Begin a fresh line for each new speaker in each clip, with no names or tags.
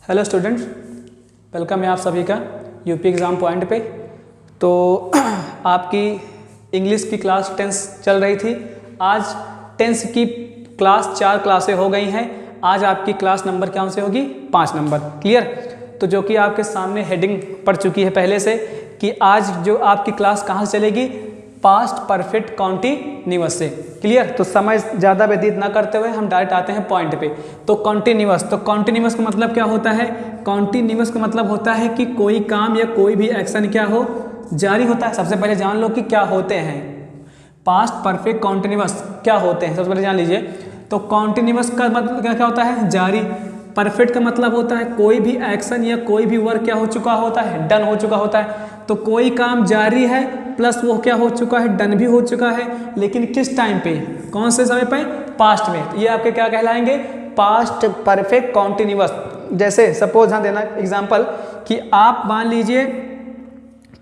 Hello students, welcome है आप सभी का यूपी एग्ज़ाम पॉइंट पे। तो आपकी इंग्लिश की क्लास 10th चल रही थी। आज 10th की क्लास 4 क्लासें हो गई हैं। आज आपकी क्लास नंबर क्या से होगी? 5 नंबर। क्लियर? तो जो कि आपके सामने हेडिंग पड़ चुकी है पहले से कि आज जो आपकी क्लास कहाँ से चलेगी, पास्ट परफेक्ट कॉन्टिन्यूअस से। क्लियर? तो समय ज़्यादा व्यतीत ना करते हुए हम डायरेक्ट आते हैं पॉइंट पे। तो कॉन्टिन्यूअस का मतलब क्या होता है? कॉन्टिन्यूअस का मतलब होता है कि कोई काम या कोई भी एक्शन क्या हो, जारी होता है। सबसे पहले जान लो कि क्या होते हैं पास्ट परफेक्ट कॉन्टिन्यूअस, क्या होते हैं सबसे पहले जान लीजिए। तो कॉन्टिन्यूअस का मतलब क्या होता है? जारी। परफेक्ट का मतलब होता है कोई भी एक्शन या कोई भी वर्क क्या हो चुका होता है, डन हो चुका होता है। तो कोई काम जारी है प्लस वो क्या हो चुका है, डन भी हो चुका है, लेकिन किस टाइम पे, कौन से समय पे? पास्ट में। तो ये आपके क्या कहलाएंगे? Past perfect continuous. जैसे सपोज हाँ देना एग्जांपल कि आप मान लीजिए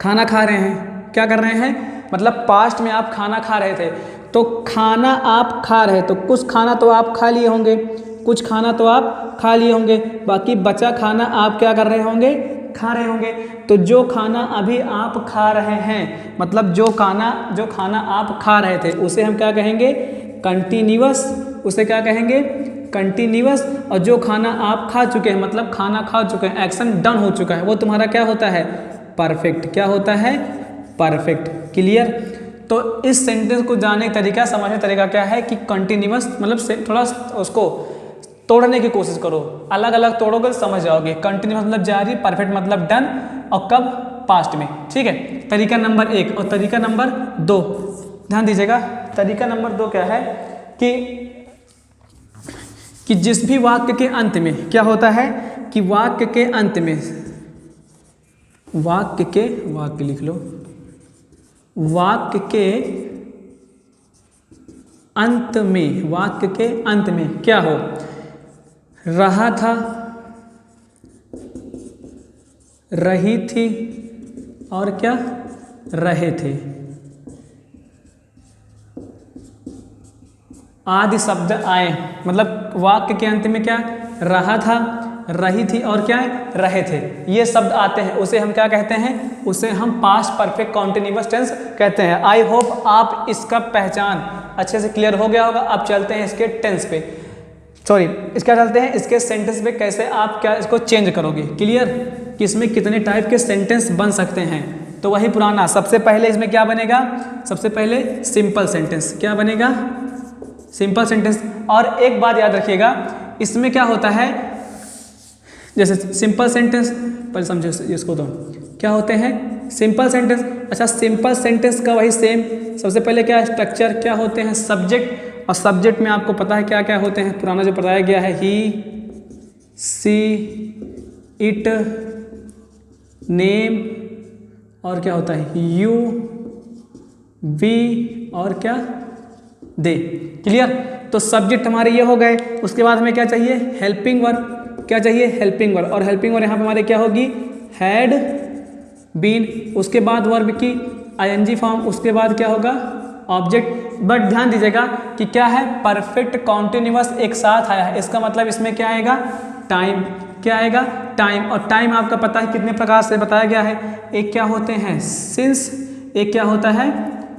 खाना खा रहे हैं। क्या कर रहे हैं? मतलब पास्ट में आप खाना खा रहे थे। तो खाना आप खा रहे, तो कुछ खाना तो आप खा लिए होंगे, कुछ खाना तो आप खा लिए होंगे, बाकी बचा खाना आप क्या कर रहे होंगे? खा रहे होंगे। तो जो खाना अभी आप खा रहे हैं, मतलब जो खाना आप खा रहे थे, उसे हम क्या कहेंगे? कंटिन्यूअस। उसे क्या कहेंगे? कंटिन्यूअस। और जो खाना आप खा चुके हैं, मतलब खाना खा चुके हैं, एक्शन डन हो चुका है, वो तुम्हारा क्या होता है? परफेक्ट। क्या होता है? परफेक्ट। क्लियर? तो इस सेंटेंस को जानने का तरीका, समझने का तरीका क्या है कि कंटिन्यूअस मतलब थोड़ा उसको तोड़ने की कोशिश करो, अलग अलग तोड़ोगे तो समझ जाओगे। कंटिन्यूअस मतलब जारी, परफेक्ट मतलब डन, और कब? पास्ट में। ठीक है, तरीका नंबर 1 और तरीका नंबर 2 ध्यान दीजिएगा। तरीका नंबर 2 क्या है कि जिस भी वाक्य के अंत में क्या होता है कि वाक्य के अंत में वाक्य लिख लो, वाक्य के अंत में क्या हो? रहा था, रही थी, और क्या? रहे थे, आदि शब्द आए। मतलब वाक्य के अंत में क्या? रहा था, रही थी, और क्या है? रहे थे। ये शब्द आते हैं, उसे हम क्या कहते हैं? उसे हम पास्ट परफेक्ट कॉन्टिन्यूअस टेंस कहते हैं। आई होप आप इसका पहचान अच्छे से क्लियर हो गया होगा। अब चलते हैं इसके टेंस पे, इसका चलते हैं इसके सेंटेंस पे, कैसे आप क्या इसको चेंज करोगे। क्लियर? कि इसमें कितने टाइप के सेंटेंस बन सकते हैं। तो वही पुराना, सबसे पहले इसमें क्या बनेगा? सबसे पहले सिंपल सेंटेंस। क्या बनेगा? Simple sentence. और एक बात याद रखिएगा, इसमें क्या होता है, जैसे सिंपल सेंटेंस, पहले समझो इसको तो क्या होते हैं सिंपल सेंटेंस। अच्छा, सिंपल सेंटेंस का वही सेम, सबसे पहले क्या स्ट्रक्चर, क्या होते हैं? सब्जेक्ट। और सब्जेक्ट में आपको पता है क्या क्या होते हैं, पुराना जो बताया गया है, ही, सी, इट, नेम, और क्या होता है? यू, वी, और क्या? दे। क्लियर? तो सब्जेक्ट हमारे ये हो गए। उसके बाद हमें क्या चाहिए? Helping verb. क्या चाहिए? Helping verb. और हेल्पिंग वर्ब यहाँ पे हमारे क्या होगी? Had been. उसके बाद वर्ब की आईएनजी फॉर्म। उसके बाद क्या होगा? ऑब्जेक्ट। बट ध्यान दीजिएगा कि क्या है? परफेक्ट कॉन्टिन्यूअस एक साथ आया है, इसका मतलब इसमें क्या आएगा? टाइम। क्या आएगा? टाइम। और टाइम आपका पता है कितने प्रकार से बताया गया है। एक क्या होते हैं? सिंस। एक क्या होता है?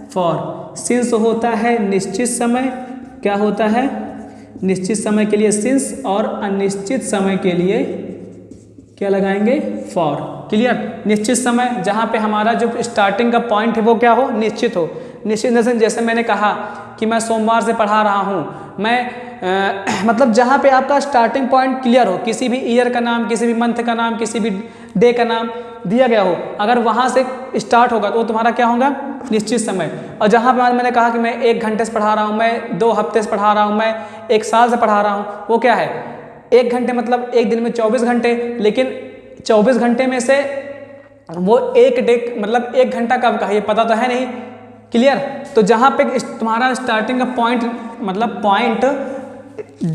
फॉर। सिंस होता है निश्चित समय। क्या होता है? निश्चित समय के लिए सिंस, और अनिश्चित समय के लिए क्या लगाएंगे? फॉर। क्लियर? निश्चित समय जहाँ पे हमारा जो स्टार्टिंग का पॉइंट है वो क्या हो? निश्चित हो। निश्चित जैसे मैंने कहा कि मैं सोमवार से पढ़ा रहा हूँ, मैं मतलब जहाँ पे आपका स्टार्टिंग पॉइंट क्लियर हो, किसी भी ईयर का नाम, किसी भी मंथ का नाम, किसी भी डे का नाम दिया गया हो, अगर वहाँ से स्टार्ट होगा तो वो तुम्हारा क्या होगा? निश्चित समय। और जहाँ पे मैंने कहा कि मैं 1 घंटे से पढ़ा रहा हूँ, मैं 2 हफ्ते से पढ़ा रहा हूँ, मैं 1 साल से पढ़ा रहा हूँ, वो क्या है? 1 घंटे मतलब एक दिन में 24 घंटे, लेकिन 24 घंटे में से वो एक डे मतलब 1 घंटा कब का है ये पता तो है नहीं। क्लियर? तो जहाँ पे तुम्हारा स्टार्टिंग का पॉइंट मतलब पॉइंट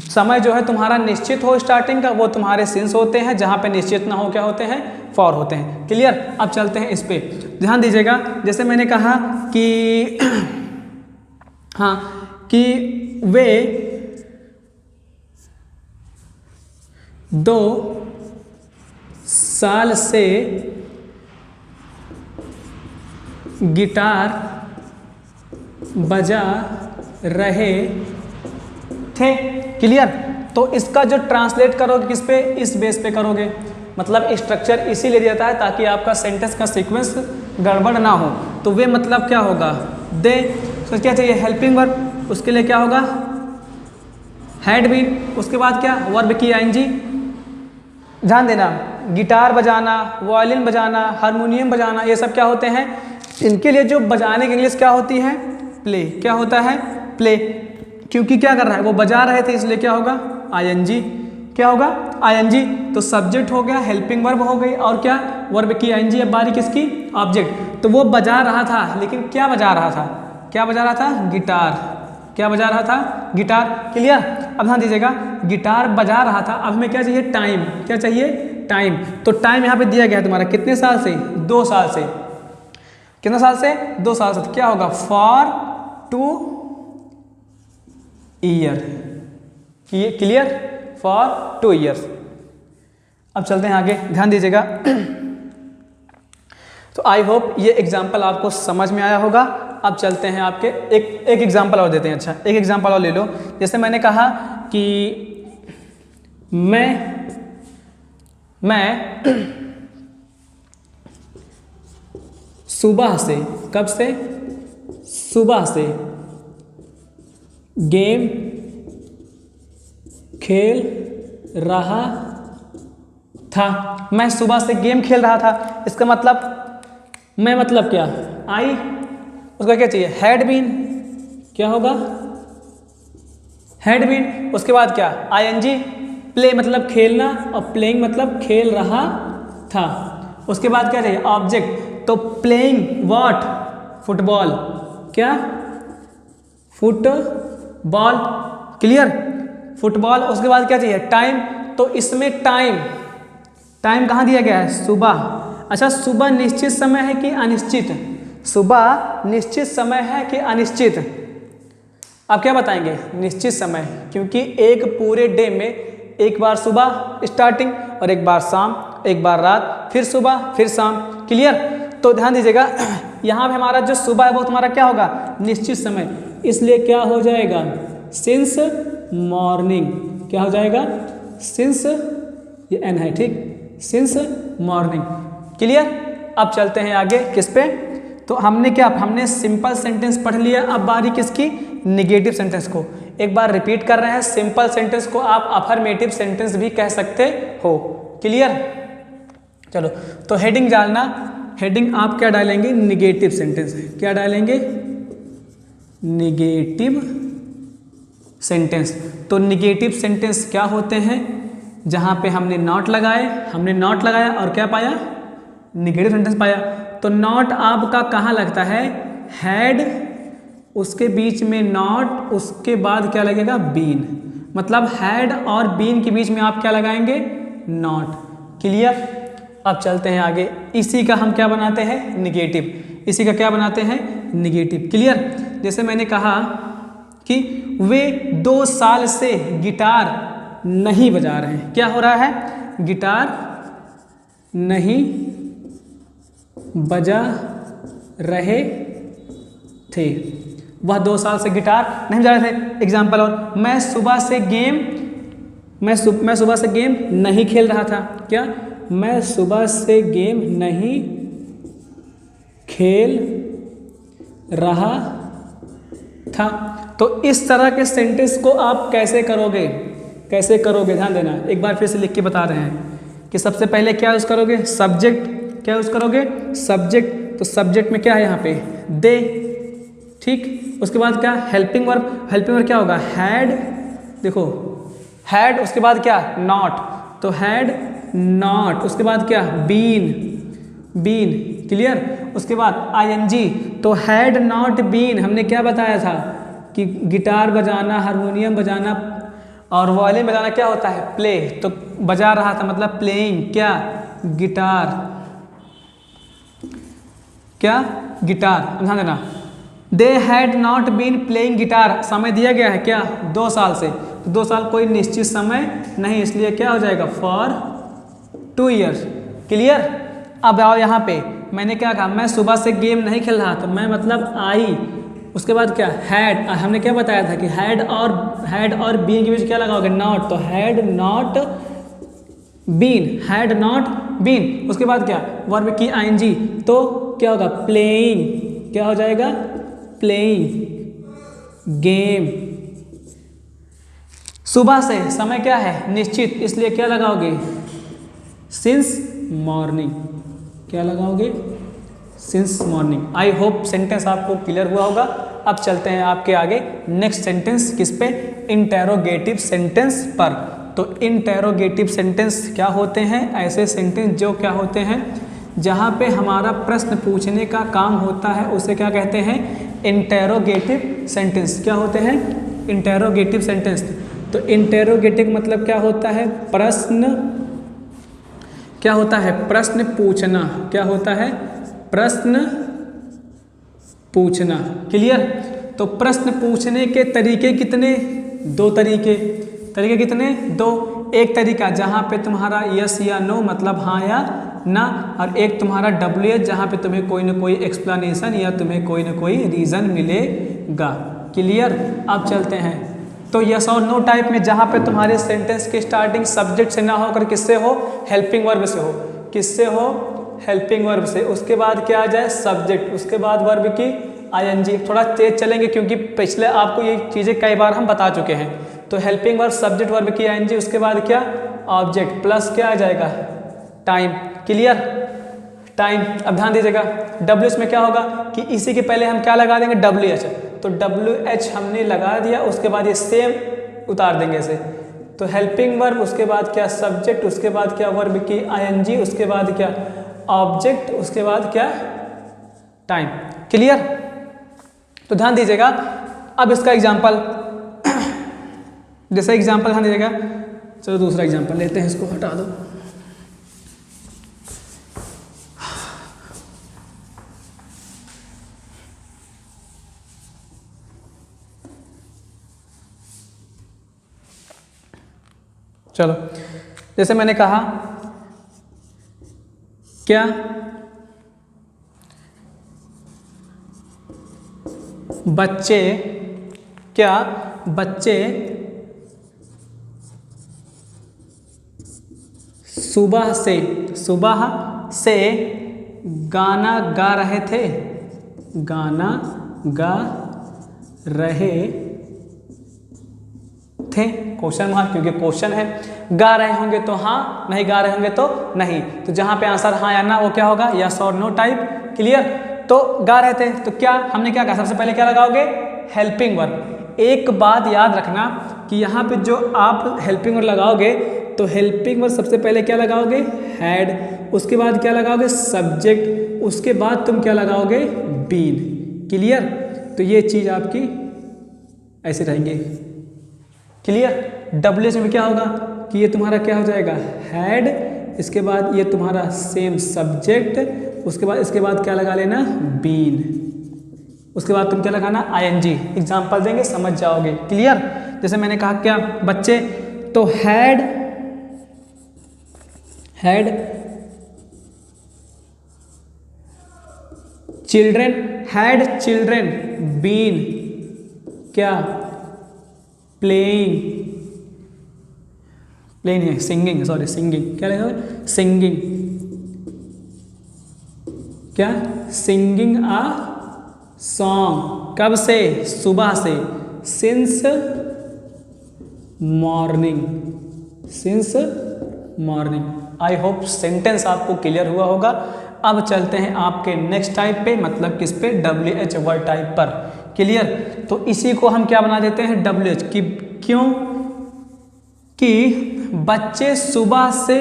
समय जो है तुम्हारा निश्चित हो स्टार्टिंग का, वो तुम्हारे सिंस होते हैं। जहाँ पे निश्चित ना हो क्या होते हैं? फॉर होते हैं। क्लियर? अब चलते हैं इस पे, ध्यान दीजिएगा। जैसे मैंने कहा कि हाँ कि वे 2 साल से गिटार बजा रहे थे। क्लियर। तो इसका जो ट्रांसलेट करोगे किस पे, इस बेस पे करोगे, मतलब स्ट्रक्चर इसीलिए दिया जाता है ताकि आपका सेंटेंस का सीक्वेंस गड़बड़ ना हो। तो वे मतलब क्या होगा, दे, तो क्या चाहिए, हेल्पिंग वर्ब, उसके लिए क्या होगा, हैड बीन, उसके बाद क्या, वर्ब की आईएनजी। ध्यान देना, गिटार बजाना, वायलिन बजाना, हारमोनियम बजाना, ये सब क्या होते हैं, इनके लिए जो बजाने की इंग्लिश क्या होती है, प्ले। क्या होता है, प्ले। क्योंकि क्या कर रहा है, वो बजा रहे थे, इसलिए क्या होगा, आईएनजी। क्या होगा, आईएनजी। तो सब्जेक्ट हो गया, हेल्पिंग वर्ब हो गई, और क्या, वर्ब की आईएनजी। अब बारी किसकी, ऑब्जेक्ट। तो वो बजा रहा था, लेकिन क्या बजा रहा था, क्या बजा रहा था, गिटार। क्या बजा रहा था, गिटार। क्लियर। अब ध्यान दीजिएगा, गिटार बजा रहा था। अब हमें क्या चाहिए, टाइम। क्या चाहिए, टाइम। तो टाइम यहाँ पे दिया गया है तुम्हारा कितने साल से, 2 साल से। कितने साल से, 2 साल से। तो क्या होगा, for 2 year. Clear, for 2 years. अब चलते हैं आगे, ध्यान दीजिएगा। तो आई होप ये एग्जाम्पल आपको समझ में आया होगा। अब चलते हैं आपके एक एग्जाम्पल और देते हैं। अच्छा, एक एग्जाम्पल और ले लो। जैसे मैंने कहा कि मैं सुबह से, कब से, सुबह से गेम खेल रहा था। मैं सुबह से गेम खेल रहा था, इसका मतलब, मैं मतलब क्या, आई, उसका क्या चाहिए, हैड बीन। क्या होगा, हैड बीन। उसके बाद क्या, आईएनजी। प्ले मतलब खेलना, और प्लेइंग मतलब खेल रहा था। उसके बाद क्या चाहिए, ऑब्जेक्ट। तो प्लेइंग व्हाट, फुटबॉल। क्या, फुटबॉल। Clear, football. उसके बाद क्या चाहिए, टाइम। तो इसमें टाइम कहाँ दिया गया है, सुबह। अच्छा, सुबह निश्चित समय है कि अनिश्चित, सुबह निश्चित समय है कि अनिश्चित। आप क्या बताएंगे, निश्चित समय, क्योंकि एक पूरे डे में एक बार सुबह स्टार्टिंग, और एक बार शाम, एक बार रात, फिर सुबह, फिर शाम। क्लियर। तो ध्यान दीजिएगा, यहाँ पे हमारा जो सुबह है वो तुम्हारा क्या होगा, निश्चित समय, इसलिए क्या हो जाएगा, सिंस मॉर्निंग। क्या हो जाएगा, सिंस, ये एन है, ठीक, सिंस मॉर्निंग। क्लियर। अब चलते हैं आगे किस पे, तो हमने सिंपल सेंटेंस पढ़ लिया। अब बारी किसकी, निगेटिव सेंटेंस को। एक बार रिपीट कर रहे हैं, सिंपल सेंटेंस को आप अफर्मेटिव सेंटेंस भी कह सकते हो। क्लियर। चलो, तो हेडिंग डालना, हेडिंग आप क्या डालेंगे, निगेटिव सेंटेंस। क्या डालेंगे, निगेटिव सेंटेंस। तो निगेटिव सेंटेंस क्या होते हैं, जहां पे हमने नॉट लगाया और क्या पाया, निगेटिव सेंटेंस पाया। तो नॉट आपका कहाँ लगता है, हैड, उसके बीच में नॉट, उसके बाद क्या लगेगा, बीन। मतलब हैड और बीन के बीच में आप क्या लगाएंगे, नॉट। क्लियर। अब चलते हैं आगे, इसी का हम क्या बनाते हैं, निगेटिव। इसी का क्या बनाते हैं, निगेटिव। क्लियर। जैसे मैंने कहा कि वे 2 साल से गिटार नहीं बजा रहे हैं। क्या हो रहा है, गिटार नहीं बजा रहे थे। वह 2 साल से गिटार नहीं बजा रहे थे। एग्जाम्पल, और मैं सुबह से गेम नहीं खेल रहा था। क्या, मैं सुबह से गेम नहीं खेल रहा था। तो इस तरह के सेंटेंस को आप कैसे करोगे, ध्यान देना। एक बार फिर से लिख के बता रहे हैं कि सबसे पहले क्या यूज़ करोगे, सब्जेक्ट। क्या यूज़ करोगे, सब्जेक्ट। तो सब्जेक्ट में क्या है यहाँ पे, दे, ठीक। उसके बाद क्या, हेल्पिंग वर्ब। हेल्पिंग वर्ब क्या होगा, हैड। देखो, हैड, उसके बाद क्या, नॉट। तो हैड नॉट, उसके बाद क्या, बीन। क्लियर। उसके बाद आईएनजी। तो हैड नॉट बीन, हमने क्या बताया था कि गिटार बजाना, हारमोनियम बजाना और वायलिन बजाना क्या होता है, प्ले। तो बजा रहा था मतलब प्लेइंग, क्या, गिटार। क्या, गिटार। ध्यान देना, they had not been playing guitar. समय दिया गया है क्या, 2 साल से। तो 2 साल कोई निश्चित समय नहीं, इसलिए क्या हो जाएगा, फॉर 2 ईयर्स। क्लियर। अब आओ यहाँ पे, मैंने क्या कहा, मैं सुबह से गेम नहीं खेल रहा, तो मैं मतलब आई, उसके बाद क्या, हैड, हमने क्या बताया था कि हैड और बीन के बीच क्या लगाओगे, नॉट, तो had not been, had not been. उसके बाद क्या, वर्ब की आईएनजी, तो क्या होगा, प्लेइंग, क्या हो जाएगा, प्लेइंग गेम। सुबह से समय क्या है, निश्चित, इसलिए क्या लगाओगे, सिंस मॉर्निंग, क्या लगाओगे, since morning. I hope sentence आपको क्लियर हुआ होगा। अब चलते हैं आपके आगे नेक्स्ट सेंटेंस, किस पे, इंटेरोगेटिव सेंटेंस पर। तो इंटेरोगेटिव सेंटेंस क्या होते हैं, ऐसे सेंटेंस जो क्या होते हैं, जहाँ पे हमारा प्रश्न पूछने का काम होता है, उसे क्या कहते हैं, इंटेरोगेटिव सेंटेंस। क्या होते हैं, इंटेरोगेटिव सेंटेंस। तो इंटेरोगेटिव मतलब क्या होता है, प्रश्न, क्या होता है, प्रश्न पूछना, क्या होता है, प्रश्न पूछना। क्लियर। तो प्रश्न पूछने के तरीके कितने, दो तरीके कितने, दो। एक तरीका जहाँ पे तुम्हारा यस या नो मतलब हाँ या ना, और एक तुम्हारा WH जहाँ पे तुम्हें कोई ना कोई एक्सप्लेनेशन या तुम्हें कोई ना कोई रीज़न मिलेगा। क्लियर। अब चलते हैं, तो यस और नो टाइप में जहाँ पे तुम्हारे सेंटेंस की स्टार्टिंग सब्जेक्ट से ना होकर किससे हो, हेल्पिंग वर्ब से हो, किससे हो, हेल्पिंग वर्ब से। उसके बाद क्या आ जाए, सब्जेक्ट, उसके बाद वर्ब की आईएनजी। थोड़ा तेज चलेंगे क्योंकि पिछले आपको ये चीज़ें कई बार हम बता चुके हैं। तो हेल्पिंग वर्ब, सब्जेक्ट, वर्ब की आईएनजी, उसके बाद क्या, ऑब्जेक्ट, प्लस क्या आ जाएगा, टाइम। Clear, time. अब ध्यान दीजिएगा, WH में क्या होगा कि इसी के पहले हम क्या लगा देंगे, WH, तो WH हमने लगा दिया, उसके बाद ये सेम उतार देंगे इसे। तो हेल्पिंग वर्ब, उसके बाद क्या, सब्जेक्ट, उसके बाद क्या, वर्ब की आईएनजी, उसके बाद क्या, ऑब्जेक्ट, उसके बाद क्या, टाइम। क्लियर। तो ध्यान दीजिएगा, अब इसका एग्जांपल, जैसे एग्जांपल ध्यान दीजिएगा, चलो दूसरा एग्जांपल लेते हैं, इसको हटा दो। चलो, जैसे मैंने कहा, क्या बच्चे, क्या बच्चे सुबह से गाना गा रहे थे, गाना गा रहे थे, क्वेश्चन मार्क, क्योंकि क्वेश्चन है। गा रहे होंगे तो हाँ, नहीं गा रहे होंगे तो नहीं। तो जहाँ पे आंसर हाँ या ना, वो क्या होगा, यस और नो टाइप। क्लियर। तो गा रहे थे, तो क्या हमने क्या कहा, सबसे पहले क्या लगाओगे, हेल्पिंग वर्ब। एक बात याद रखना कि यहाँ पे जो आप हेल्पिंग वर्ब लगाओगे, तो हेल्पिंग वर्ब सबसे पहले क्या लगाओगे, हैड, उसके बाद क्या लगाओगे, सब्जेक्ट, उसके बाद तुम क्या लगाओगे, बीन। क्लियर। तो ये चीज़ आपकी ऐसे रहेंगे। क्लियर। WH में क्या होगा कि ये तुम्हारा क्या हो जाएगा, हैड, इसके बाद ये तुम्हारा सेम सब्जेक्ट, उसके बाद इसके बाद क्या लगा लेना, बीन, उसके बाद तुम क्या लगाना, आईएनजी। एग्जाम्पल देंगे, समझ जाओगे। क्लियर। जैसे मैंने कहा क्या, बच्चे, तो हैड चिल्ड्रेन बीन क्या, प्लेइंग है, सिंगिंग, सॉरी सिंगिंग, क्या लिखा है, सिंगिंग, क्या, सिंगिंग आ सॉन्ग। कब से, सुबह से, since morning. I hope sentence आपको क्लियर हुआ होगा। अब चलते हैं आपके नेक्स्ट टाइप पे, मतलब किस पे, WH वर्ड टाइप पर। क्लियर। तो इसी को हम क्या बना देते हैं, WH की, क्यों कि बच्चे सुबह से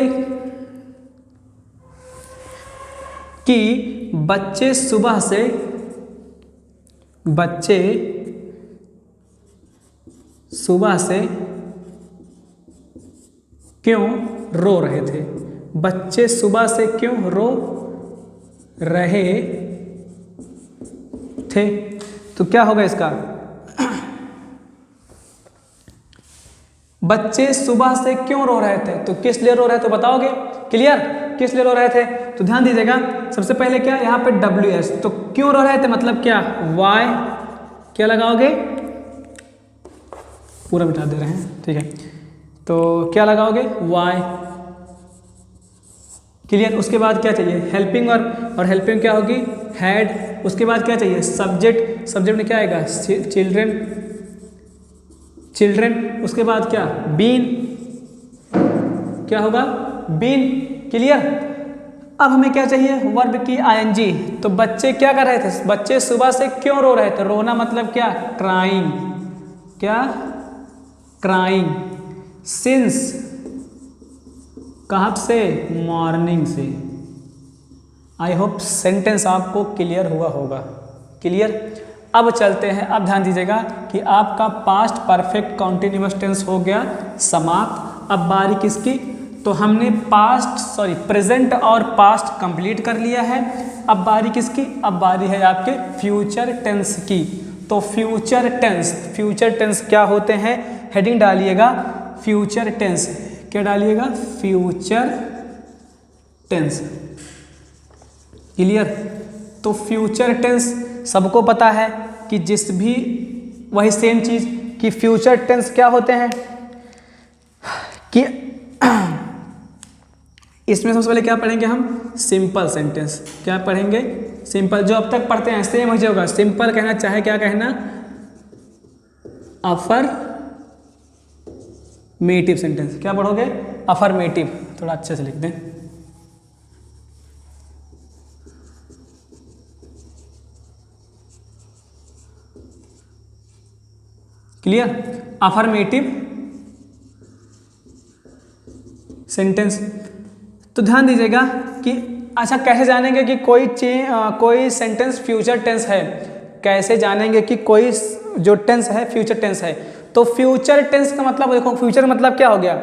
क्यों रो रहे थे, बच्चे सुबह से क्यों रो रहे थे। तो क्या होगा इसका, बच्चे सुबह से क्यों रो रहे थे, तो किस लिए रो रहे थे बताओगे। क्लियर। किस लिए रो रहे थे? तो ध्यान दीजिएगा, सबसे पहले क्या यहाँ पे WS, तो क्यों रो रहे थे मतलब क्या, वाई, क्या लगाओगे, पूरा मिटा दे रहे हैं, ठीक है, तो क्या लगाओगे, वाई, क्लियर। उसके बाद क्या चाहिए, हेल्पिंग वर्ब, और हेल्पिंग क्या होगी, हैड। उसके बाद क्या चाहिए, सब्जेक्ट, सब्जेक्ट में क्या आएगा, चिल्ड्रन, चिल्ड्रन। उसके बाद क्या, बीन, क्या होगा, बीन, क्लियर। अब हमें क्या चाहिए, वर्ब की ING। तो बच्चे क्या कर रहे थे, बच्चे सुबह से क्यों रो रहे थे, रोना मतलब क्या, क्राइंग, क्या, क्राइंग, सिंस, कहाँ से, मॉर्निंग से। आई होप सेंटेंस आपको क्लियर हुआ होगा, क्लियर। अब चलते हैं, अब ध्यान दीजिएगा कि आपका पास्ट परफेक्ट कॉन्टिन्यूअस टेंस हो गया समाप्त। अब बारी किसकी, तो हमने प्रेजेंट और पास्ट कंप्लीट कर लिया है। अब बारी किसकी, अब बारी है आपके फ्यूचर टेंस की। तो फ्यूचर टेंस, फ्यूचर टेंस क्या होते हैं, हेडिंग डालिएगा फ्यूचर टेंस, क्या डालिएगा, फ्यूचर टेंस, क्लियर। तो फ्यूचर टेंस सबको पता है कि जिस भी, वही सेम चीज कि फ्यूचर टेंस क्या होते हैं कि इसमें सबसे पहले क्या पढ़ेंगे हम, सिंपल सेंटेंस। क्या पढ़ेंगे, सिंपल, जो अब तक पढ़ते हैं सेम ही होगा, सिंपल कहना चाहे क्या कहना, अफर्मेटिव सेंटेंस। क्या पढ़ोगे, अफर्मेटिव, थोड़ा अच्छे से लिख दें, क्लियर, अफर्मेटिव सेंटेंस। तो ध्यान दीजिएगा कि अच्छा कैसे जानेंगे कि कोई सेंटेंस फ्यूचर टेंस है, कैसे जानेंगे कि कोई जो टेंस है फ्यूचर टेंस है। तो फ्यूचर टेंस का मतलब देखो, फ्यूचर मतलब क्या हो गया,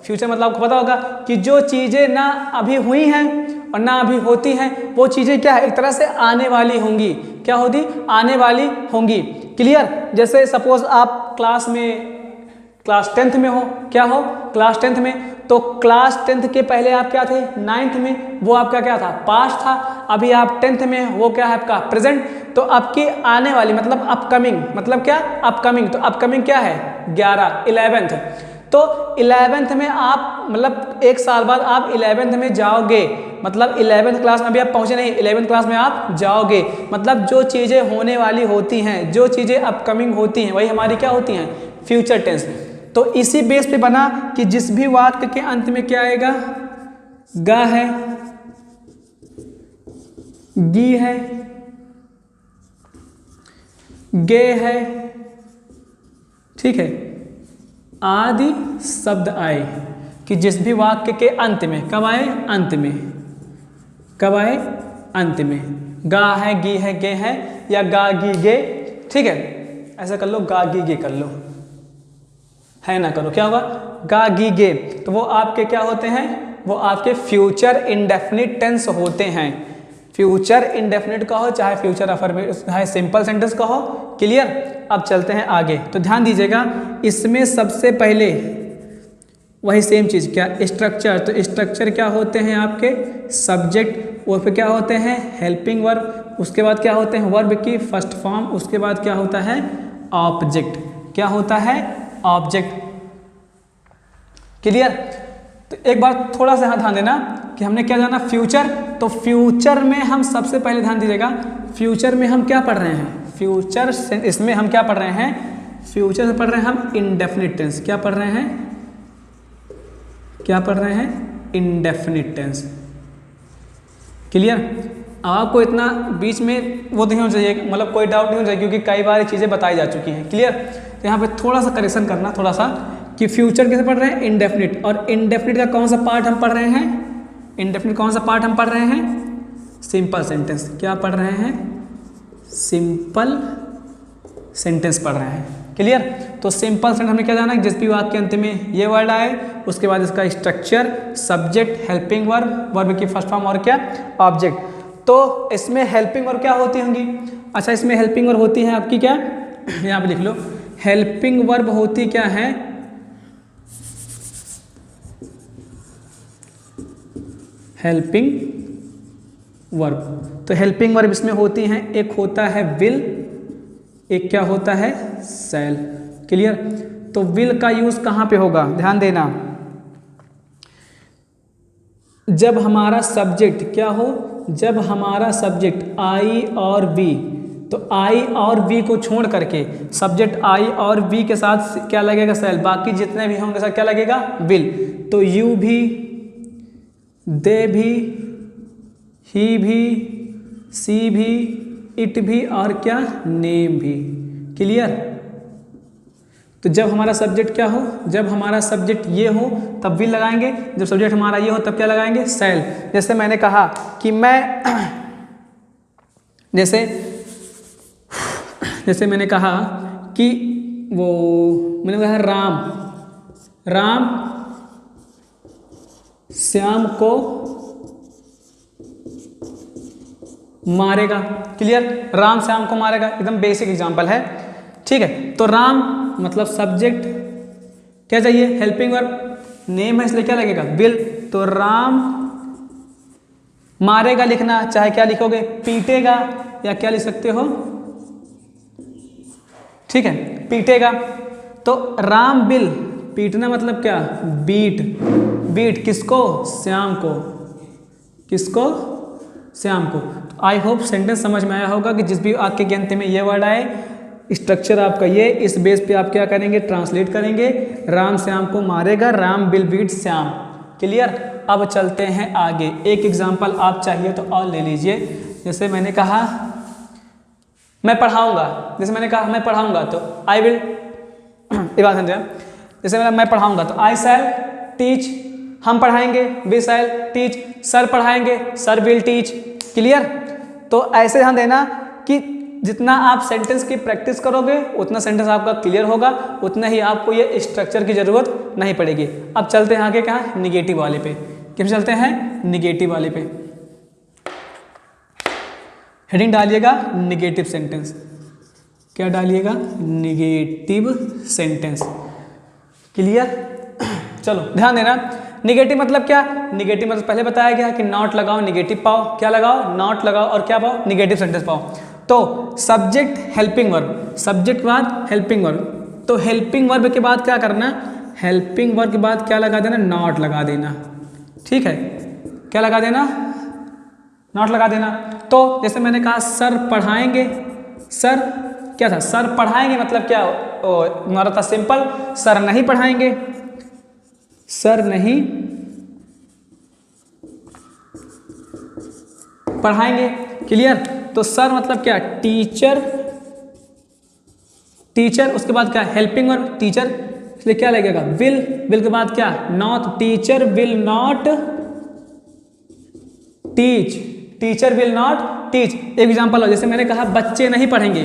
फ्यूचर मतलब आपको पता होगा कि जो चीज़ें ना अभी हुई हैं और ना अभी होती हैं, वो चीज़ें क्या है, एक तरह से आने वाली होंगी, क्या होगी, आने वाली होंगी, क्लियर। जैसे सपोज आप क्लास 10th में हो, क्या हो, क्लास 10th में, तो क्लास 10th के पहले आप क्या थे, 9th में, वो आपका क्या था, पास्ट था। अभी आप 10th में, वो क्या है आपका प्रेजेंट। तो आपकी आने वाली मतलब अपकमिंग, मतलब क्या, अपकमिंग। तो अपकमिंग क्या है, 11th। तो 11th में आप मतलब एक साल बाद आप 11th में जाओगे, मतलब 11th क्लास में अभी आप पहुंचे नहीं, 11th क्लास में आप जाओगे। मतलब जो चीज़ें होने वाली होती हैं, जो चीज़ें अपकमिंग होती हैं, वही हमारी क्या होती हैं, फ्यूचर टेंस। तो इसी बेस पे बना कि जिस भी वाक्य के अंत में क्या आएगा, गा है, गी है, गे है, ठीक है, आदि शब्द आए, कि जिस भी वाक्य के अंत में कब आए, अंत में, कब आए, अंत में। गा है, गी है, गे है, या गा गी गे, ठीक है, ऐसा कर लो, गा गी गे कर लो, है ना, करो, क्या होगा, गा गी गे। तो वो आपके क्या होते हैं, वो आपके फ्यूचर इंडेफिनिट टेंस होते हैं। फ्यूचर इंडेफिनिट कहो चाहे फ्यूचर अफर्मेटिव, चाहे सिंपल सेंटेंस कहो, क्लियर। अब चलते हैं आगे। तो ध्यान दीजिएगा, इसमें सबसे पहले वही सेम चीज़, क्या, स्ट्रक्चर। तो स्ट्रक्चर क्या होते हैं आपके, सब्जेक्ट, वो फिर क्या होते हैं, हेल्पिंग वर्ब, उसके बाद क्या होते हैं, वर्ब की फर्स्ट फॉर्म, उसके बाद क्या होता है, ऑब्जेक्ट, क्या होता है, ऑब्जेक्ट, क्लियर। तो एक बार थोड़ा सा ध्यान देना कि हमने क्या जाना, फ्यूचर। तो फ्यूचर में हम सबसे पहले ध्यान दीजिएगा, फ्यूचर में हम क्या पढ़ रहे हैं, फ्यूचर, इसमें हम क्या पढ़ रहे हैं, फ्यूचर में पढ़ रहे हैं हम इंडेफिनिट टेंस। क्या पढ़ रहे हैं, क्या पढ़ रहे हैं, इंडेफिनिट टेंस, क्लियर। आपको इतना बीच में वो नहीं होना चाहिए, मतलब कोई डाउट नहीं होना चाहिए, क्योंकि कई बार चीज़ें बताई जा चुकी हैं, क्लियर। तो यहाँ पे थोड़ा सा करेक्शन करना, थोड़ा सा, कि फ्यूचर कैसे पढ़ रहे हैं, इंडेफिनिट। और इंडेफिनिट का कौन सा पार्ट हम पढ़ रहे हैं, इंडेफिनिट कौन सा पार्ट हम पढ़ रहे हैं, सिंपल सेंटेंस। क्या पढ़ रहे हैं, सिंपल सेंटेंस पढ़ रहे हैं, क्लियर। तो सिंपल सेंटेंस हमें क्या जाना है, जिस भी वाक्य के अंत में ये वर्ड आए, उसके बाद इसका structure, subject, helping verb, verb की फर्स्ट फॉर्म, और क्या, ऑब्जेक्ट। तो इसमें हेल्पिंग वर्ब क्या होती होंगी, अच्छा इसमें हेल्पिंग वर्ब होती है आपकी क्या, यहाँ पे लिख लो, हेल्पिंग वर्ब होती क्या है, हेल्पिंग वर्ब। तो हेल्पिंग वर्ब इसमें होती हैं, एक होता है विल, एक क्या होता है शैल। क्लियर। तो विल का यूज कहाँ पे होगा, ध्यान देना, जब हमारा सब्जेक्ट क्या हो, जब हमारा सब्जेक्ट आई और वी, तो आई और वी को छोड़ करके सब्जेक्ट आई और वी के साथ क्या लगेगा शैल, बाकी जितने भी होंगे साथ क्या लगेगा विल। तो यू भी, दे भी, ही भी, सी भी, इट भी और क्या नेम भी। क्लियर। तो जब हमारा सब्जेक्ट क्या हो, जब हमारा सब्जेक्ट ये हो तब विल लगाएंगे, जब सब्जेक्ट हमारा ये हो तब क्या लगाएंगे शैल। जैसे मैंने कहा कि मैं जैसे मैंने कहा कि मैंने कहा राम श्याम को मारेगा। क्लियर। राम श्याम को मारेगा, एकदम बेसिक एग्जांपल है। ठीक है। तो राम मतलब सब्जेक्ट, क्या चाहिए हेल्पिंग वर्ब, नेम है इसलिए क्या लगेगा विल। तो राम मारेगा लिखना, चाहे क्या लिखोगे पीटेगा या क्या लिख सकते हो, ठीक है पीटेगा। तो राम विल, पीटना मतलब क्या बीट किसको, श्याम को, किसको श्याम को। तो आई होप सेंटेंस समझ में आया होगा कि जिस भी आपके गिनती में ये वर्ड आए, स्ट्रक्चर आपका ये, इस बेस पे आप क्या करेंगे ट्रांसलेट करेंगे, राम श्याम को मारेगा, Ram will beat Shyam. Clear. अब चलते हैं आगे, एक एग्जांपल आप चाहिए तो और ले लीजिए। जैसे मैंने कहा मैं पढ़ाऊंगा, जैसे मैंने कहा मैं पढ़ाऊंगा तो आई विल, ये बात समझे। जैसे मैं पढ़ाऊंगा तो आई शैल टीच, हम पढ़ाएंगे वी शैल टीच, सर पढ़ाएंगे सर विल टीच। क्लियर। तो ऐसे ध्यान देना कि जितना आप सेंटेंस की प्रैक्टिस करोगे उतना सेंटेंस आपका क्लियर होगा, उतना ही आपको ये स्ट्रक्चर की जरूरत नहीं पड़ेगी। अब चलते हैं आगे, कहाँ निगेटिव वाले पे, किस चलते हैं निगेटिव वाले पे। हेडिंग डालिएगा निगेटिव सेंटेंस, क्या डालिएगा निगेटिव सेंटेंस। क्लियर। चलो ध्यान देना, निगेटिव मतलब क्या, निगेटिव मतलब पहले बताया गया कि नॉट लगाओ निगेटिव पाओ, क्या लगाओ नॉट लगाओ और क्या पाओ निगेटिव सेंटेंस पाओ। तो सब्जेक्ट हेल्पिंग वर्ब, सब्जेक्ट के बाद हेल्पिंग वर्ब, तो हेल्पिंग वर्ब के बाद क्या करना, हेल्पिंग वर्ब के बाद क्या लगा देना नॉट लगा देना। ठीक है, क्या लगा देना नॉट लगा देना। तो जैसे मैंने कहा सर पढ़ाएंगे, सर क्या था सर पढ़ाएंगे मतलब क्या हमारा था सिंपल, सर नहीं पढ़ाएंगे, सर नहीं पढ़ाएंगे। क्लियर। तो सर मतलब क्या टीचर, टीचर उसके बाद क्या हेल्पिंग वर्ब टीचर, इसलिए क्या लगेगा विल, विल के बाद क्या not, teacher will not teach, teacher will not teach. एक एग्जांपल हो, जैसे मैंने कहा बच्चे नहीं पढ़ेंगे,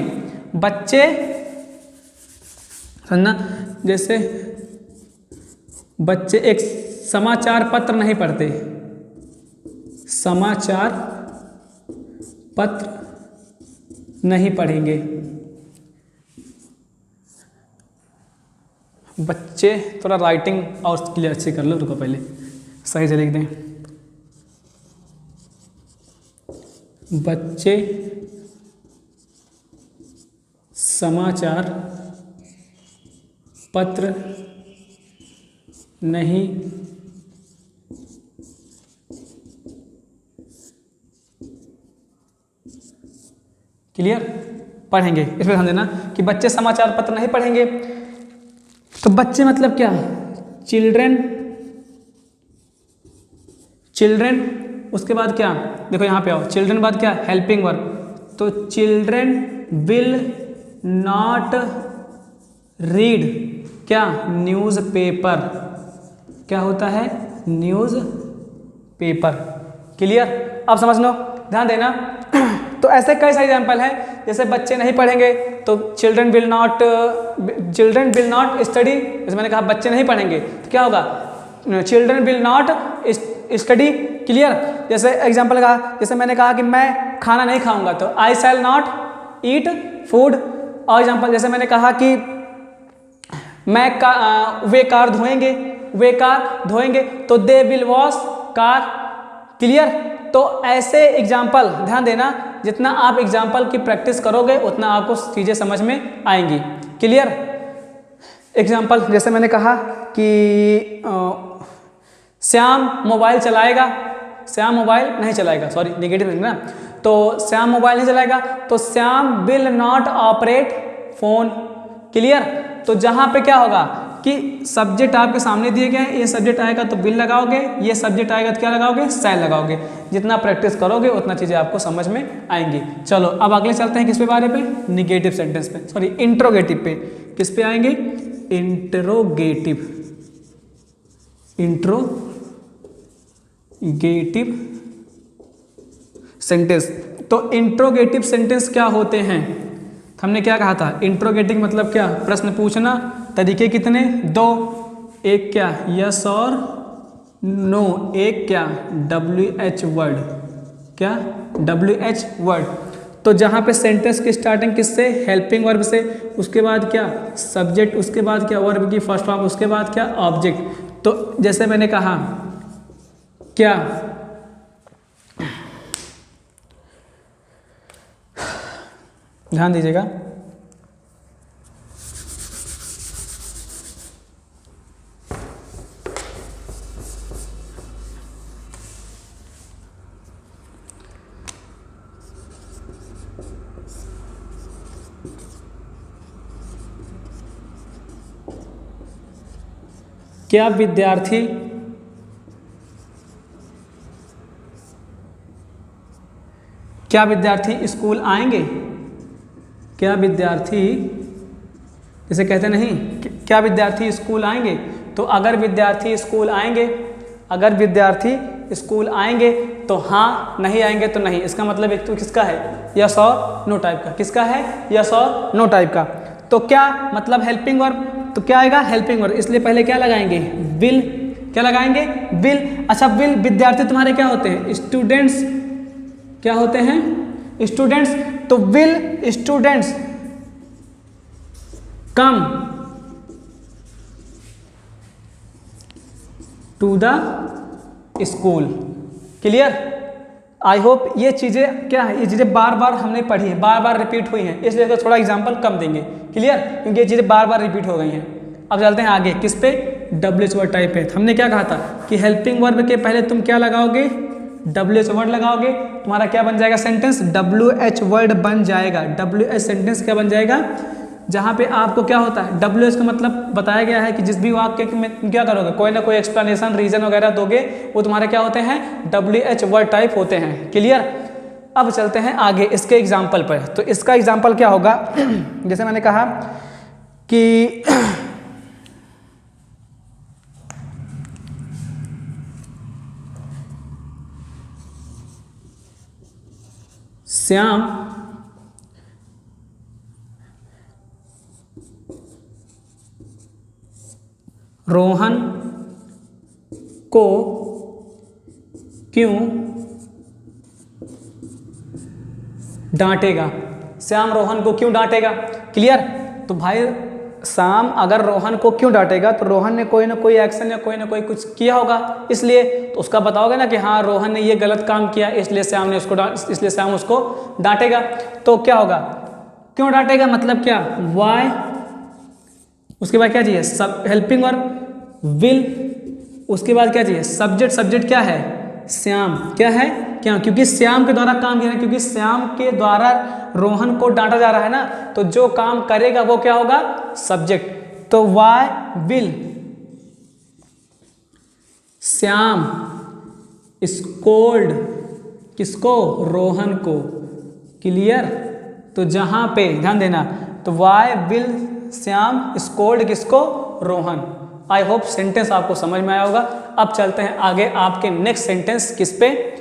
बच्चे समझना, जैसे बच्चे एक समाचार पत्र नहीं पढ़ते, समाचार पत्र नहीं पढ़ेंगे। बच्चे थोड़ा राइटिंग और क्लियर अच्छी कर लो, रुको पहले सही से लिख दें। बच्चे समाचार पत्र नहीं क्लियर पढ़ेंगे। इसमें ध्यान देना कि बच्चे समाचार पत्र नहीं पढ़ेंगे। तो बच्चे मतलब क्या चिल्ड्रेन, चिल्ड्रेन उसके बाद क्या देखो यहाँ पे आओ, चिल्ड्रेन बाद क्या हेल्पिंग वर्ब, तो चिल्ड्रेन विल नॉट रीड क्या न्यूज़ पेपर, क्या होता है न्यूज़ पेपर। क्लियर। अब समझ लो ध्यान देना। तो ऐसे कई सारे एग्जाम्पल है, जैसे बच्चे नहीं पढ़ेंगे तो चिल्ड्रन विल नॉट स्टडी, जैसे मैंने कहा बच्चे नहीं पढ़ेंगे तो क्या होगा children will not study. Clear. जैसे एग्जाम्पल कहा, जैसे मैंने कहा कि मैं खाना नहीं खाऊंगा तो आई शैल नॉट ईट फूड। और एग्जाम्पल जैसे मैंने कहा कि मैं वे कार धोएंगे, वे कार धोएंगे तो they will wash car. Clear. तो ऐसे एग्जाम्पल ध्यान देना, जितना आप एग्जाम्पल की प्रैक्टिस करोगे उतना आपको चीज़ें समझ में आएंगी। क्लियर। एग्जाम्पल जैसे मैंने कहा कि श्याम मोबाइल चलाएगा, श्याम मोबाइल नहीं चलाएगा, सॉरी निगेटिव ना, तो श्याम मोबाइल नहीं चलाएगा, तो Shyam will not operate phone. Clear. तो जहाँ पे क्या होगा कि सब्जेक्ट आपके सामने दिए गए हैं, ये सब्जेक्ट आएगा तो विल लगाओगे, ये सब्जेक्ट आएगा तो क्या लगाओगे, शैल लगाओगे। जितना प्रैक्टिस करोगे उतना चीज़ें आपको समझ में आएंगी। चलो अब अगले चलते हैं किस पे बारे पे, निगेटिव सेंटेंस पे, सॉरी इंट्रोगेटिव पे। किस पे आएंगे, इंट्रोगेटिव, इंट्रोगेटिव सेंटेंस। तो इंट्रोगेटिव सेंटेंस क्या होते हैं, हमने क्या कहा था, इंट्रोगेटिव मतलब क्या, प्रश्न पूछना। तरीके कितने, दो, एक क्या यस और नो, एक क्या WH वर्ड, क्या WH वर्ड। तो जहाँ पे सेंटेंस की स्टार्टिंग किससे, हेल्पिंग वर्ब से, उसके बाद क्या सब्जेक्ट, उसके बाद क्या वर्ब की फर्स्ट फॉर्म, उसके बाद क्या ऑब्जेक्ट। तो जैसे मैंने कहा क्या, ध्यान दीजिएगा, क्या विद्यार्थी स्कूल आएंगे, क्या विद्यार्थी, जैसे कहते नहीं क्या विद्यार्थी स्कूल आएंगे, तो अगर विद्यार्थी स्कूल आएंगे, अगर विद्यार्थी स्कूल आएंगे तो हाँ, नहीं आएंगे तो नहीं। इसका मतलब एक तो किसका है, यस और नो टाइप का, किसका है, यस और नो टाइप का। तो क्या मतलब हेल्पिंग वर्ब, तो क्या आएगा हेल्पिंग वर्ब, इसलिए पहले क्या लगाएंगे, विल, क्या लगाएंगे, विल। अच्छा विल, विद्यार्थी तुम्हारे क्या होते हैं, स्टूडेंट्स, क्या होते हैं, स्टूडेंट्स। तो will students come to the school. Clear. I hope ये चीज़ें क्या है, ये चीज़ें बार बार हमने पढ़ी है, बार बार रिपीट हुई हैं, इसलिए तो थोड़ा एग्जांपल कम देंगे। क्लियर, क्योंकि ये चीज़ें बार बार रिपीट हो गई हैं। अब चलते हैं आगे किस पे, WH वर्ड टाइप पे। हमने क्या कहा था कि हेल्पिंग वर्ब के पहले तुम क्या लगाओगे, WH वर्ड लगाओगे, तुम्हारा क्या बन जाएगा सेंटेंस, WH वर्ड बन जाएगा। WH सेंटेंस क्या बन जाएगा, जहाँ पे आपको क्या होता है, WH का मतलब बताया गया है कि जिस भी वाक्य में तुम क्या करोगे, कोई ना कोई एक्सप्लेनेशन रीजन वगैरह दोगे, वो तुम्हारे क्या होते हैं, WH वर्ड टाइप होते हैं। क्लियर। अब चलते हैं आगे इसके एग्जाम्पल पर। तो इसका एग्जाम्पल क्या होगा जैसे मैंने कहा कि श्याम रोहन को क्यों डांटेगा, श्याम रोहन को क्यों डांटेगा। क्लियर। तो भाई श्याम अगर रोहन को क्यों डांटेगा, तो रोहन ने कोई ना कोई एक्शन या कोई ना कोई कुछ किया होगा, इसलिए तो उसका बताओगे ना कि हाँ रोहन ने ये गलत काम किया, इसलिए श्याम ने उसको इसलिए श्याम उसको डांटेगा। तो क्या होगा, क्यों डांटेगा मतलब क्या, वाई, उसके बाद क्या चाहिए, सब हेल्पिंग वर्ब विल, उसके बाद क्या चाहिए सब्जेक्ट, सब्जेक्ट क्या है, श्याम, क्या है, क्या, क्योंकि श्याम के द्वारा काम किया है, क्योंकि श्याम के द्वारा रोहन को डांटा जा रहा है ना, तो जो काम करेगा वो क्या होगा, सब्जेक्ट। तो वाई विल श्याम स्कोल्ड किसको, रोहन को। क्लियर। तो जहां पे ध्यान देना, तो वाई विल श्याम स्कोल्ड किसको, रोहन। आई होप सेंटेंस आपको समझ में आया होगा। अब चलते हैं आगे आपके नेक्स्ट सेंटेंस किस पे,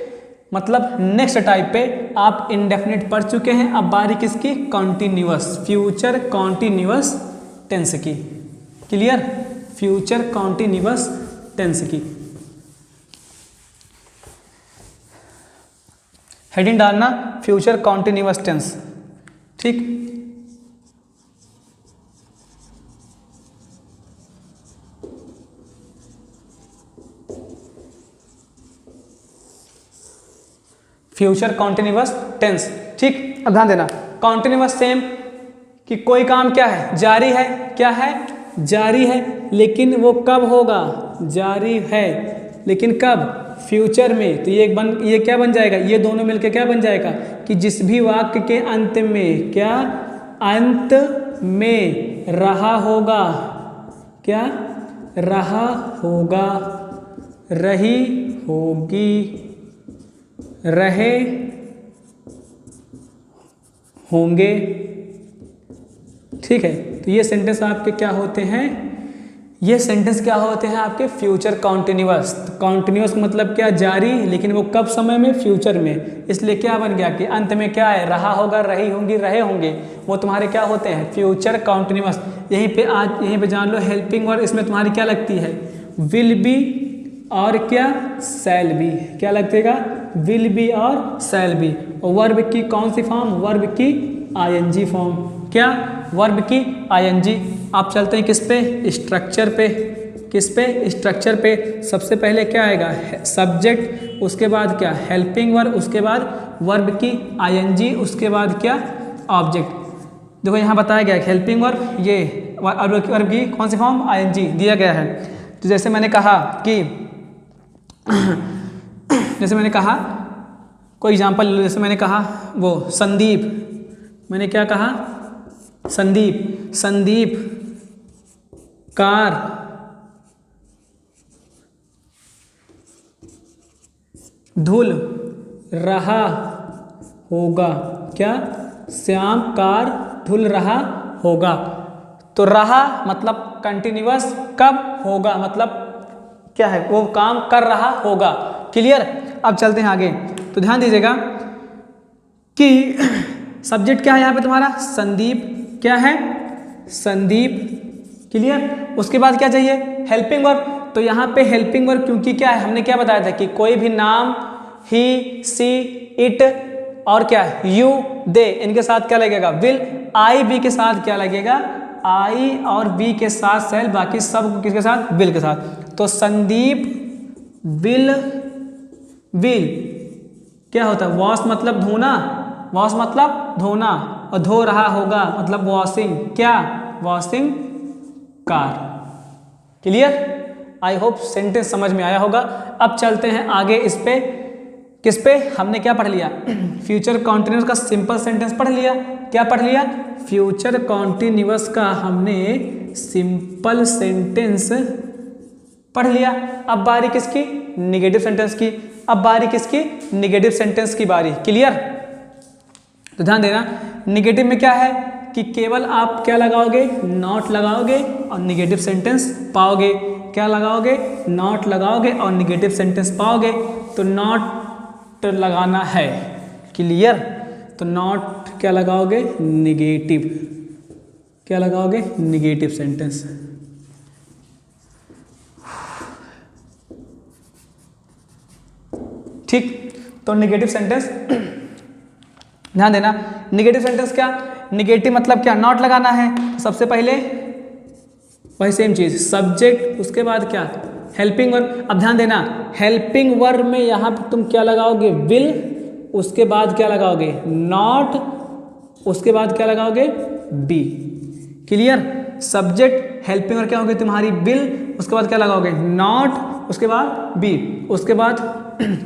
मतलब नेक्स्ट टाइप पे। आप इंडेफिनिट पढ़ चुके हैं, अब बारी किसकी, कॉन्टिन्यूअस, फ्यूचर कॉन्टिन्यूअस टेंस की। क्लियर। फ्यूचर कॉन्टिन्यूअस टेंस की हेडिंग डालना फ्यूचर कॉन्टिन्यूअस टेंस। ठीक। Future continuous tense. ठीक, अब ध्यान देना, कॉन्टिन्यूअस सेम कि कोई काम क्या है, जारी है, क्या है, जारी है, लेकिन वो कब होगा, जारी है लेकिन कब, फ्यूचर में। तो ये क्या बन जाएगा, ये दोनों मिलकर क्या बन जाएगा कि जिस भी वाक्य के अंत में, क्या अंत में रहा होगा, क्या रहा होगा, रही होगी, रहे होंगे। ठीक है, तो ये सेंटेंस आपके क्या होते हैं, ये सेंटेंस क्या होते हैं आपके फ्यूचर कॉन्टिन्यूअस। कॉन्टिन्यूअस मतलब क्या, जारी, लेकिन वो कब समय में, फ्यूचर में। इसलिए क्या बन गया कि अंत में क्या है, रहा होगा, रही होंगी, रहे होंगे, वो तुम्हारे क्या होते हैं, फ्यूचर कॉन्टिन्यूअस। यहीं पे आज यहीं पे जान लो हेल्पिंग वर्ब, इसमें तुम्हारी क्या लगती है, विल बी और क्या, शैल बी। क्या लगेगा, विल बी और शैल बी। और वर्ब की कौन सी फॉर्म, वर्ब की आईएनजी फॉर्म। क्या, वर्ब की आईएनजी। आप चलते हैं किस पे, स्ट्रक्चर पे। किस पे, स्ट्रक्चर पे। सबसे पहले क्या आएगा, सब्जेक्ट, उसके बाद क्या, हेल्पिंग वर्ब, उसके बाद वर्ब की आईएनजी, उसके बाद क्या, ऑब्जेक्ट। देखो यहाँ बताया गया है हेल्पिंग वर्ब, ये वर्ब की कौन सी फॉर्म, आईएनजी दिया गया है। तो जैसे मैंने कहा कि कोई एग्जांपल, जैसे मैंने कहा वो संदीप, मैंने क्या कहा, संदीप कार धुल रहा होगा। क्या, श्याम कार धुल रहा होगा। तो रहा मतलब कंटिन्यूअस, कब होगा मतलब क्या है, वो काम कर रहा होगा। क्लियर। अब चलते हैं आगे, तो ध्यान दीजिएगा कि सब्जेक्ट क्या है यहाँ पे तुम्हारा, संदीप, क्या है, संदीप। क्लियर। उसके बाद क्या चाहिए, हेल्पिंग वर्ब। तो यहाँ पे हेल्पिंग वर्ब क्योंकि क्या है, हमने क्या बताया था कि कोई भी नाम, ही, सी, इट और क्या, यू, दे, इनके साथ क्या लगेगा, विल। आई, बी के साथ क्या लगेगा, आई और बी के साथ शैल, बाकी सब किसके साथ, विल के साथ। तो संदीप विल क्या होता है, वॉश मतलब धोना, वॉश मतलब धोना, और धो रहा होगा मतलब वॉशिंग, क्या, washing car. Clear. I hope sentence समझ में आया होगा। अब चलते हैं आगे, इस पे किस पे, हमने क्या पढ़ लिया, फ्यूचर कॉन्टिन्यूअस का सिंपल सेंटेंस पढ़ लिया। क्या पढ़ लिया, फ्यूचर कॉन्टिन्यूअस का हमने सिंपल सेंटेंस पढ़ लिया। अब बारी किसकी, निगेटिव सेंटेंस की। अब बारी किसकी, निगेटिव सेंटेंस की बारी। क्लियर। तो ध्यान देना, निगेटिव में क्या है कि केवल आप क्या लगाओगे, नॉट लगाओगे और निगेटिव सेंटेंस पाओगे। क्या लगाओगे, नॉट लगाओगे और निगेटिव सेंटेंस पाओगे। तो नॉट लगाना है। क्लियर। तो नॉट क्या लगाओगे, निगेटिव। क्या लगाओगे, निगेटिव सेंटेंस। ठीक। तो निगेटिव सेंटेंस ध्यान देना, निगेटिव सेंटेंस क्या, निगेटिव मतलब क्या, नॉट लगाना है। सबसे पहले वही सेम चीज, सब्जेक्ट, उसके बाद क्या, हेल्पिंग वर्ब। अब ध्यान देना, हेल्पिंग वर्ब में यहां पर तुम क्या लगाओगे, विल, उसके बाद क्या लगाओगे, नॉट, उसके बाद क्या लगाओगे, be. Clear. Subject helping verb क्या होगी तुम्हारी, विल, उसके बाद क्या लगाओगे, नॉट, उसके बाद बी, उसके बाद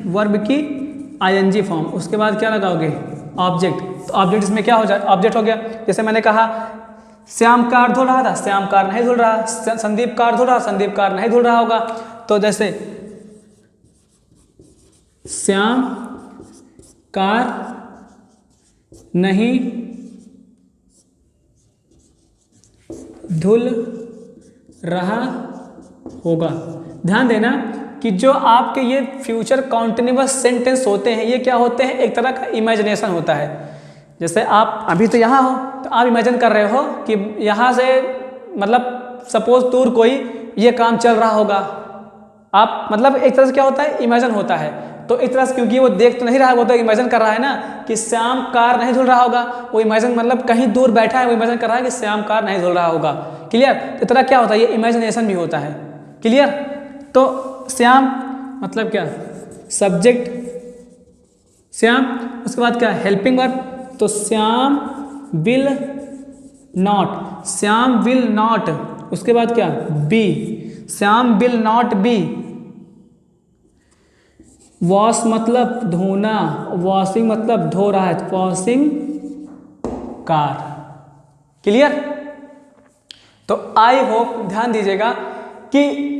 वर्ब की आईएनजी फॉर्म, उसके बाद क्या लगाओगे, ऑब्जेक्ट। तो ऑब्जेक्ट इसमें क्या हो जाए, ऑब्जेक्ट हो गया। जैसे मैंने कहा श्याम कार धुल रहा था, श्याम कार नहीं धुल रहा, संदीप कार धुल रहा, संदीप कार नहीं धुल रहा होगा। तो जैसे श्याम कार नहीं धुल रहा होगा। ध्यान देना कि जो आपके ये फ्यूचर कॉन्टिन्यूअस सेंटेंस होते हैं, ये क्या होते हैं, एक तरह का इमेजिनेशन होता है। जैसे आप अभी तो यहाँ हो, तो आप इमेजिन कर रहे हो कि यहाँ से मतलब सपोज दूर कोई ये काम चल रहा होगा। आप मतलब एक तरह से क्या होता है, इमेजिन होता है। तो इस तरह से, क्योंकि वो देख तो नहीं रहा है, वो तो इमेजिन कर रहा है ना कि श्याम कार नहीं धुल रहा होगा। वो इमेजिन मतलब कहीं दूर बैठा है, वो इमेजिन कर रहा है कि श्याम कार नहीं धुल रहा होगा। क्लियर। तो इस तरह क्या होता है, ये इमेजिनेशन भी होता है। क्लियर। तो श्याम मतलब क्या, सब्जेक्ट, श्याम, उसके बाद क्या हेल्पिंग वर्ब, तो Shyam will not, Shyam will not, उसके बाद क्या be, Shyam will not be, wash मतलब धोना, वॉशिंग मतलब धो रहा है, वॉशिंग कार। क्लियर? तो आई होप ध्यान दीजिएगा कि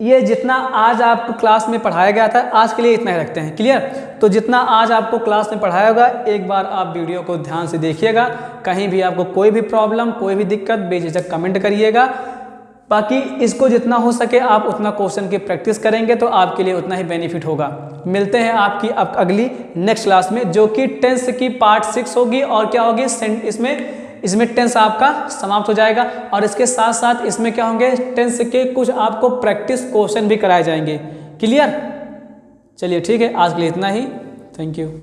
ये जितना आज आपको क्लास में पढ़ाया गया था आज के लिए इतना ही रखते हैं। क्लियर? तो जितना आज आपको क्लास में पढ़ाया होगा एक बार आप वीडियो को ध्यान से देखिएगा, कहीं भी आपको कोई भी प्रॉब्लम कोई भी दिक्कत बेझिझक कमेंट करिएगा। बाकी इसको जितना हो सके आप उतना क्वेश्चन की प्रैक्टिस करेंगे तो आपके लिए उतना ही बेनिफिट होगा। मिलते हैं आपकी अगली नेक्स्ट क्लास में जो कि टेंस की पार्ट 6 होगी। और क्या होगी इसमें टेंस आपका समाप्त हो जाएगा और इसके साथ साथ इसमें क्या होंगे टेंस के कुछ आपको प्रैक्टिस क्वेश्चन भी कराए जाएंगे। क्लियर? चलिए ठीक है, आज के लिए इतना ही। Thank you.